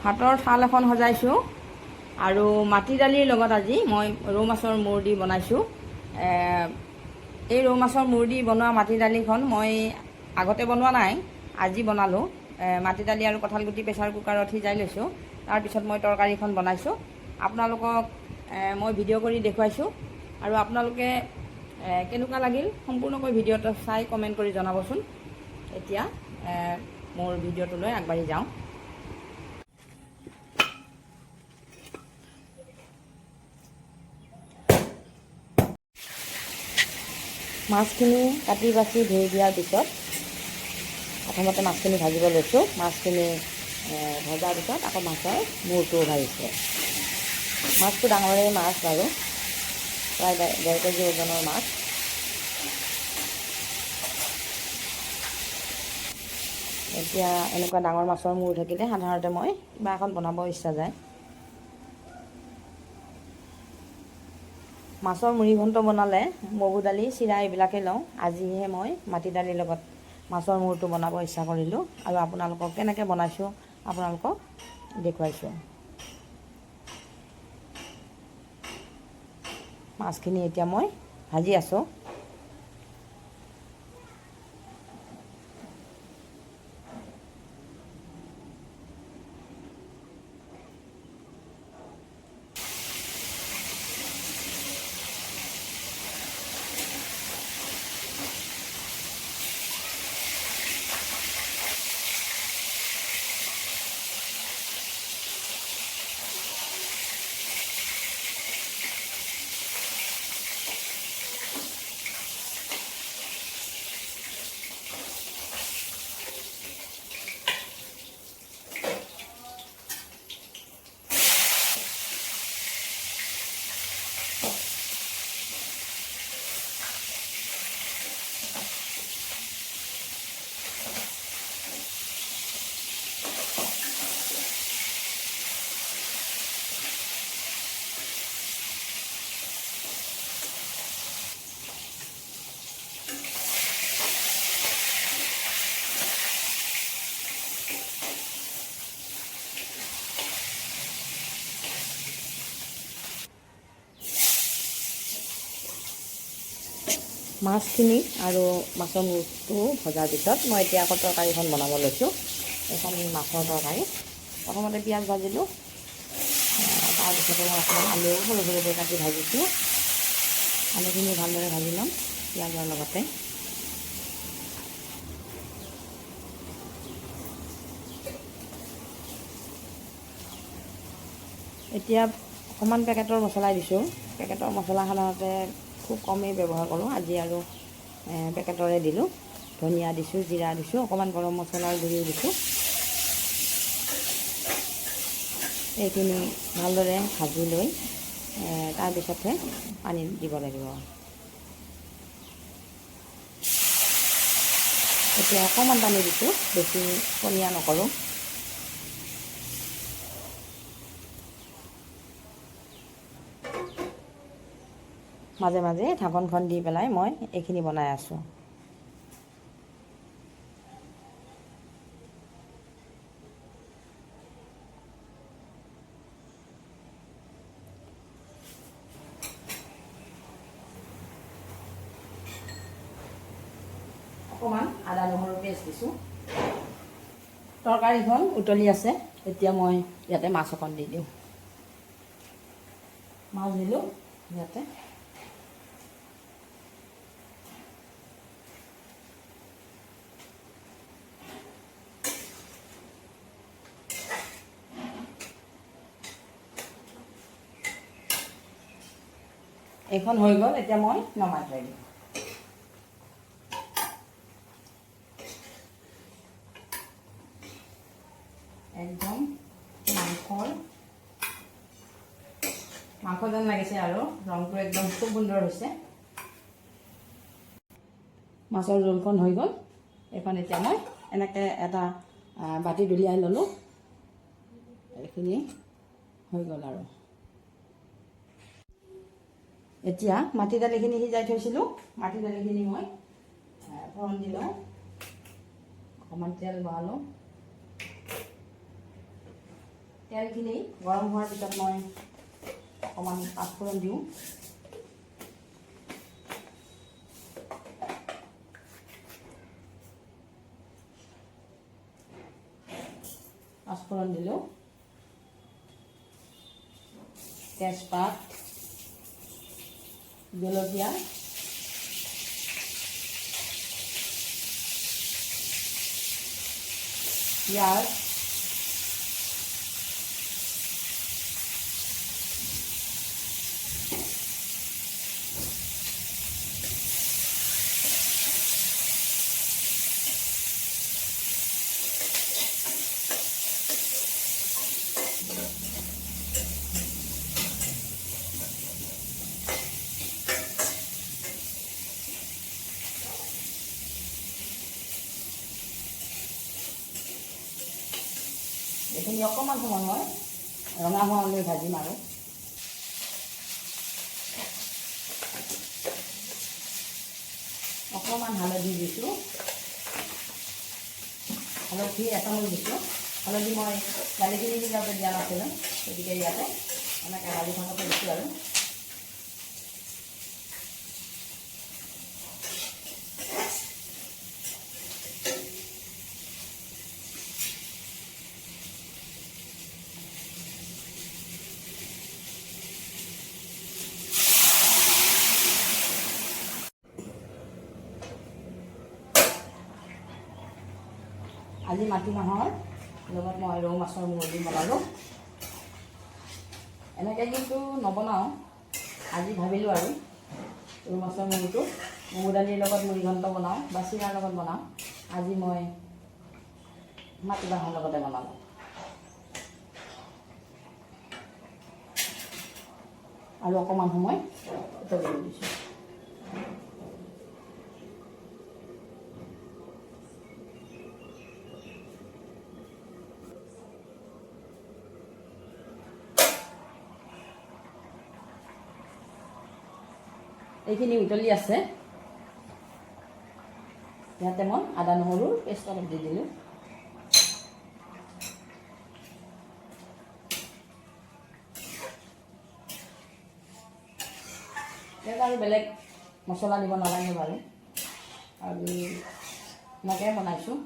ভাতৰ থাল এখন সজাইছোঁ আৰু মাটি দালিৰ লগত আজি মই ৰৌ মাছৰ মূৰ দি বনাইছোঁ। এই ৰৌ মাছৰ মূৰ দি বনোৱা মাটি দালিখন মই আগতে বনোৱা নাই, আজি বনালোঁ। মাটি দালি আৰু কঁঠালগুটি প্ৰেছাৰ কুকাৰত সিজাই লৈছোঁ। তাৰপিছত মই তৰকাৰীখন বনাইছোঁ। আপোনালোকক মই ভিডিঅ' কৰি দেখুৱাইছোঁ আৰু আপোনালোকে কেনেকুৱা লাগিল সম্পূৰ্ণকৈ ভিডিঅ'টো চাই কমেণ্ট কৰি জনাবচোন। এতিয়া মোৰ ভিডিঅ'টোলৈ আগবাঢ়ি যাওঁ। মাছখিনি কাটি বাছি ধুই দিয়াৰ পিছত প্ৰথমতে মাছখিনি ভাজিব লৈছোঁ। মাছখিনি ভজাৰ পিছত আকৌ মাছৰ মূৰটো ভাজিছোঁ। মাছটো ডাঙৰেই মাছ বাৰু, প্ৰায় 1.5 কেজি ওজনৰ মাছ। এতিয়া এনেকুৱা ডাঙৰ মাছৰ মূৰ থাকিলে সাধাৰণতে মই কিবা এখন বনাব ইচ্ছা যায়। মাছৰ মুড়ি ঘণ্ট বনালে মগু দালি, চিৰা এইবিলাকেই লওঁ। আজিহে মই মাটি দালিৰ লগত মাছৰ মূৰটো বনাব ইচ্ছা কৰিলোঁ আৰু আপোনালোকক কেনেকৈ বনাইছোঁ আপোনালোকক দেখুৱাইছোঁ। মাছখিনি এতিয়া মই ভাজি আছোঁ। মাছখিনি আৰু মাছৰ মূৰটো ভজাৰ পিছত মই এতিয়া আকৌ তৰকাৰীখন বনাব লৈছোঁ। এইখন মাছৰ তৰকাৰী। প্ৰথমতে পিঁয়াজ ভাজিলোঁ, তাৰপিছতে মই অকণমান আলু সৰু সৰুকৈ কাটি ভাজিছোঁ। আলুখিনি ভালদৰে ভাজি ল'ম পিঁয়াজৰ লগতে। এতিয়া অকণমান পেকেটৰ মছলা দিছোঁ। পেকেটৰ মছলা সাধাৰণতে খুব কমেই ব্যৱহাৰ কৰোঁ, আজি আৰু পেকেটৰে দিলোঁ। ধনিয়া দিছোঁ, জিৰা দিছোঁ, অকণমান গৰম মছলাৰ গুড়িও দিছোঁ। এইখিনি ভালদৰে ভাজি লৈ তাৰপিছতহে পানী দিব লাগিব। এতিয়া অকণমান পানী দিছোঁ, বেছি পনীয়া নকৰোঁ। মাজে মাজে ঢাকনখন দি পেলাই মই এইখিনি বনাই আছোঁ। অকণমান আদা নহৰু পেষ্ট দিছোঁ। তৰকাৰীখন উতলি আছে। এতিয়া মই ইয়াতে মাছ অকণ দি দিওঁ। মাছ দিলোঁ ইয়াতে। এইখন হৈ গ'ল, এতিয়া মই নমাই থৈ দিম। একদম মাংস যেন লাগিছে আৰু ৰংটো একদম খুব সুন্দৰ হৈছে। মাছৰ জোলখন হৈ গ'ল। এইখন এতিয়া মই এনেকৈ এটা বাতিত উলিয়াই ল'লোঁ। এইখিনি হৈ গ'ল আৰু এতিয়া মাটি দালিখিনি সিজাই থৈছিলোঁ। মাটি দালিখিনি মই ফৰণ দি লওঁ। অকণমান তেল বহালোঁ। তেলখিনি গৰম হোৱাৰ পিছত মই অকণমান পাঁচফোৰণ দিওঁ। পাঁচফোৰণ দিলোঁ, তেজপাত, জলকীয়া, পিঁয়াজ, এইখিনি অকণমান সময় মই ৰঙা হোৱালৈ ভাজিম আৰু অকণমান হালধি দিছোঁ, হালধি এচামুচ দিছোঁ। হালধি মই দালিখিনি সিজাওঁতে দিয়া নাছিলোঁ, গতিকে ইয়াতে এনেকৈ দালি থাকোঁতে দিছোঁ আৰু আজি মাটিমাহৰ লগত মই ৰৌ মাছৰ মুৰ্গী বনালোঁ। এনেকৈ কিন্তু নবনাওঁ, আজি ভাবিলোঁ আৰু ৰৌ মাছৰ মুৰ্গীটো মগু দালিৰ লগত মুড়ি ঘণ্ট বনাওঁ বা চিৰাৰ লগত বনাওঁ। আজি মই মাটিমাহৰ লগতে বনালোঁ। আৰু অকণমান সময় উতলিব দিছোঁ। এইখিনি উতলি আছে, ইয়াতে মই আদা নহৰুৰ পেষ্ট অলপ দি দিলোঁ। ইয়াত আৰু বেলেগ মছলা দিব নালাগে বাৰু, আৰু এনেকৈ বনাইছোঁ।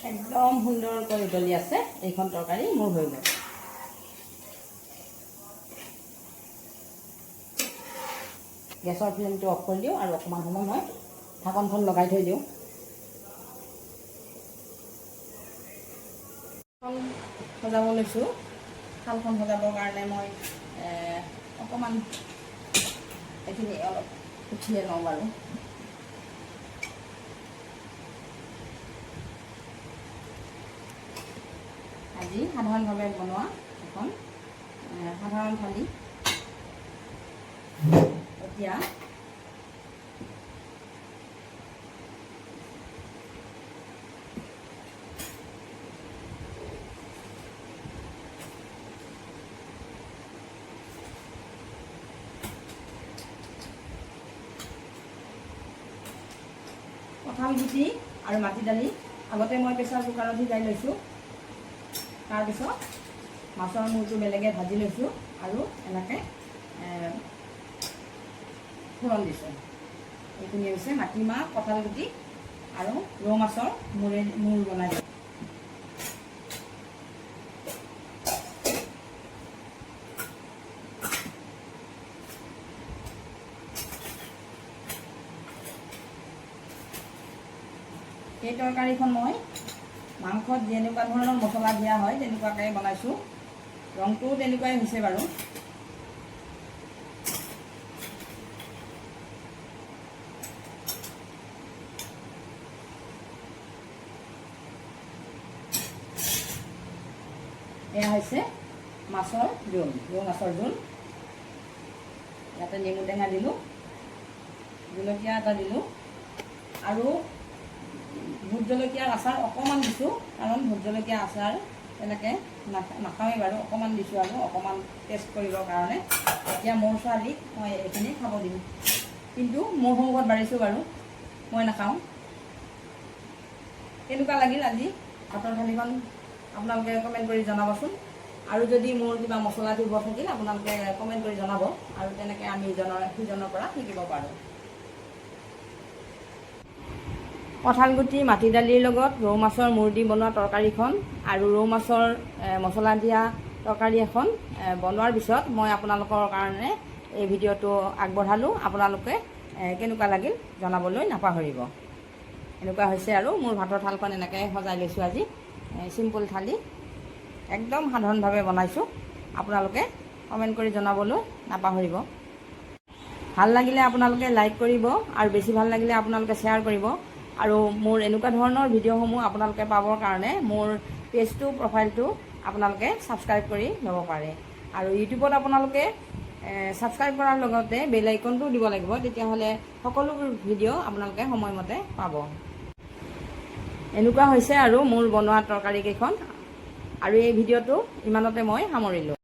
একদম সুন্দৰকৈ উতলি আছে, এইখন তৰকাৰী মোৰ হৈ গ'ল। গেছৰ ফ্লেমটো অফ কৰি দিওঁ আৰু অকণমান সময় মই ঢাকনখন লগাই থৈ দিওঁ। সজাব লৈছোঁ। থালখন সজাবৰ কাৰণে মই অকণমান এইখিনি অলপ উঠিয়ে লওঁ বাৰু। আজি সাধাৰণভাৱে বনোৱা এখন সাধাৰণ থালি। এতিয়া কঁঠাল গুটি আৰু মাটি দালি আগতে মই প্ৰেছাৰ কুকাৰত সিজাই লৈছোঁ। তাৰপিছত মাছৰ মূৰটো বেলেগে ভাজি লৈছোঁ আৰু এনেকৈ ফোৰণ দিছোঁ। এইখিনি হৈছে মাটিমাহ, কঁঠাল গুটি আৰু ৰৌ মাছৰ মূৰ বনাইছোঁ। এই তৰকাৰীখন মই মাংসত যেনেকুৱা ধৰণৰ মছলা দিয়া হয় তেনেকুৱাকৈ বনাইছোঁ। ৰংটোও তেনেকুৱাই হৈছে বাৰু। এয়া হৈছে মাছৰ জোল, ৰৌ মাছৰ জোল। ইয়াতে নেমু টেঙা দিলোঁ, জলকীয়া এটা দিলোঁ আৰু ভোট জলকীয়াৰ আচাৰ অকণমান দিছোঁ, কাৰণ ভোট জলকীয়া আচাৰ তেনেকৈ নাখাওঁৱেই বাৰু। অকণমান দিছোঁ আৰু অকণমান টেষ্ট কৰিবৰ কাৰণে। এতিয়া মোৰ ছোৱালীক মই এইখিনি খাব দিম, কিন্তু মোৰ সন্মুখত বাঢ়িছোঁ বাৰু, মই নাখাওঁ। কেনেকুৱা লাগিল আজি ভাতৰ থালিখন আপোনালোকে কমেণ্ট কৰি জনাবচোন। আৰু যদি মোৰ কিবা মছলা দিব থাকিল আপোনালোকে কমেণ্ট কৰি জনাব, আৰু তেনেকৈ আমি সিজনৰ পৰা শিকিব পাৰোঁ। কঁঠালগুটি মাটি দালিৰ লগত ৰৌ মাছৰ মূৰ দি বনোৱা তৰকাৰীখন আৰু ৰৌ মাছৰ মছলা দিয়া তৰকাৰী এখন বনোৱাৰ পিছত মই আপোনালোকৰ কাৰণে এই ভিডিঅ'টো আগবঢ়ালোঁ। আপোনালোকে কেনেকুৱা লাগিল জনাবলৈ নাপাহৰিব। এনেকুৱা হৈছে আৰু মোৰ ভাতৰ থালখন এনেকৈ সজাই লৈছোঁ আজি। চিম্পুল থালি, একদম সাধাৰণভাৱে বনাইছোঁ। আপোনালোকে কমেণ্ট কৰি জনাবলৈ নাপাহৰিব। ভাল লাগিলে আপোনালোকে লাইক কৰিব, আৰু বেছি ভাল লাগিলে আপোনালোকে শ্বেয়াৰ কৰিব। আৰু মোৰ এনেকুৱা ধৰণৰ ভিডিঅ'সমূহ আপোনালোকে পাবৰ কাৰণে মোৰ পেজটো প্ৰফাইলটো আপোনালোকে ছাবস্ক্ৰাইব কৰি ল'ব পাৰে। আৰু ইউটিউবত আপোনালোকে ছাবস্ক্ৰাইব কৰাৰ লগতে বেল আইকনটো দিব লাগিব, তেতিয়াহ'লে সকলোবোৰ ভিডিঅ' আপোনালোকে সময়মতে পাব। এনেকুৱা হৈছে আৰু মোৰ বনোৱা তৰকাৰীকেইখন, আৰু এই ভিডিঅ'টো ইমানতে মই সামৰিলোঁ।